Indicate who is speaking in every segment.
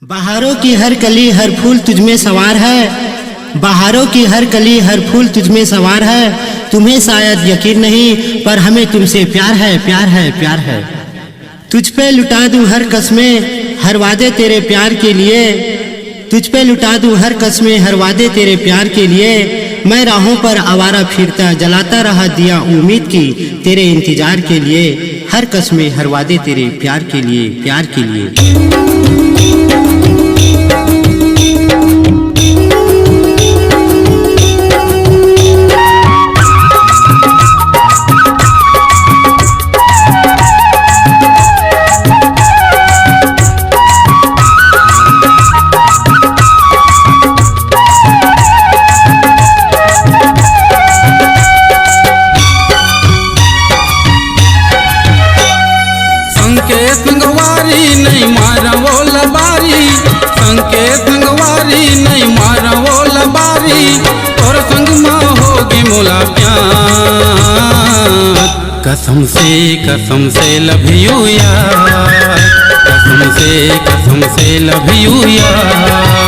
Speaker 1: बहारों की हर कली हर फूल तुझमें सवार है। बहारों की हर कली हर फूल तुझमें सवार है। तुम्हें शायद यकीन नहीं पर हमें तुमसे प्यार है, प्यार है, प्यार है। तुझ पे लुटा दूं हर कस्में हर वादे तेरे प्यार के लिए। तुझ पे लुटा दूं हर कस्में हर वादे तेरे प्यार के लिए। मैं राहों पर आवारा फिरता जलाता रहा दिया उम्मीद की तेरे इंतजार के लिए। हर कस्में हर वादे तेरे प्यार के लिए, प्यार के लिए।
Speaker 2: नहीं मारा वो लबारी संकेत संगवारी नहीं मारा वो लबारी और संग माँ होगी मोला प्यार। कसम से लव यू यार, कसम से लव यू यार।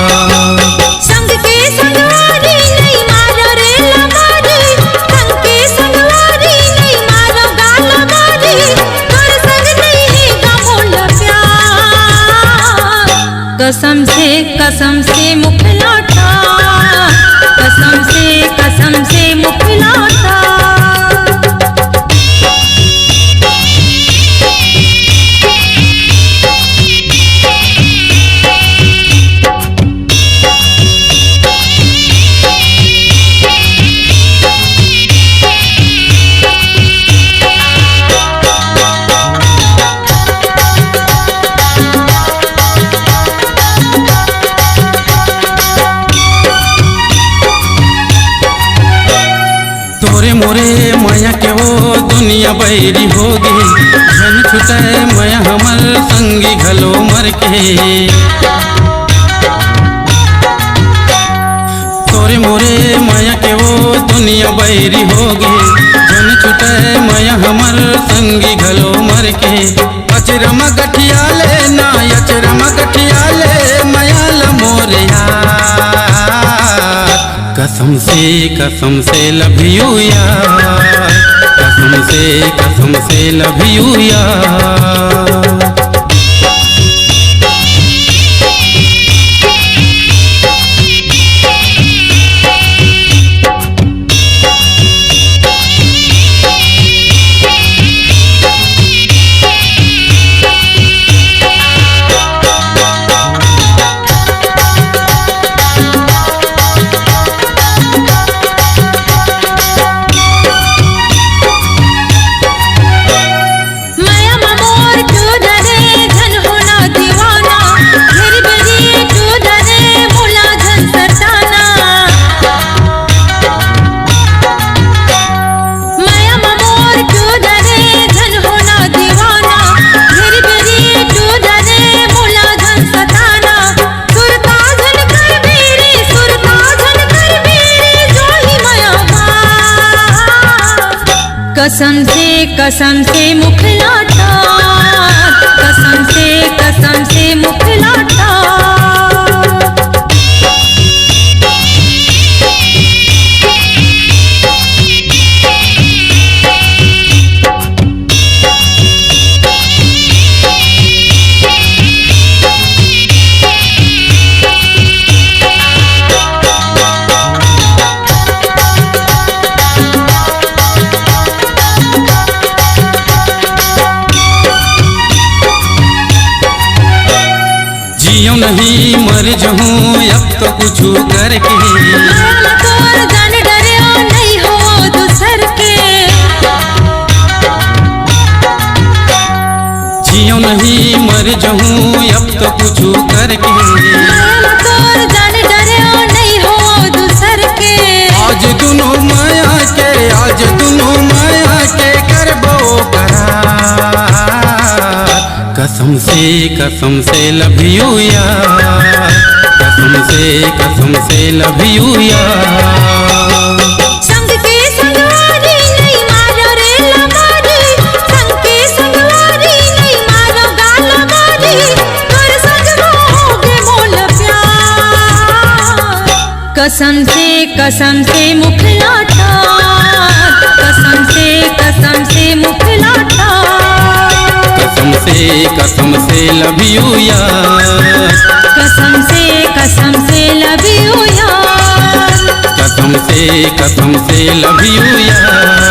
Speaker 3: कसम से मुख लौटा, कसम से मुख लौटा।
Speaker 2: तोरे मोरे माया के वो दुनिया बैरी होगी। जन छुटे माया हमर संगी घलो मर के। तोरे मोरे माया के वो दुनिया बैरी होगी। जन छुटे माया हमर संगी घलो मर के। अचरम गठिया ले ना अचरम गठिया ले माया ल मोरे यार। कसम से लव यू यार, कसम से लव यू यार।
Speaker 3: कसम से मुख लौटा, कसम से मुख लौटा।
Speaker 2: जियो नहीं मर जाऊं अब तो कुछ करके।
Speaker 3: जान डरियो नहीं हो दूसर के।
Speaker 2: जियो नहीं मर जाऊं अब तो कुछ करके।
Speaker 3: जान डरियो नहीं हो दूसर के।
Speaker 2: आज दोनों माया के करबो करार। कसम से लव यू यार, कसम से लव यू यार।
Speaker 3: संग के संगवारी नहीं मारो रे लबारी, संग के संगवारी नहीं मारो गाल मारी। कर संग हो कसम से मुख लाटा, कसम से मुख लाटा,
Speaker 2: कसम से लव यू यार,
Speaker 3: कसम से लव यू यार,
Speaker 2: कसम से लव यू यार।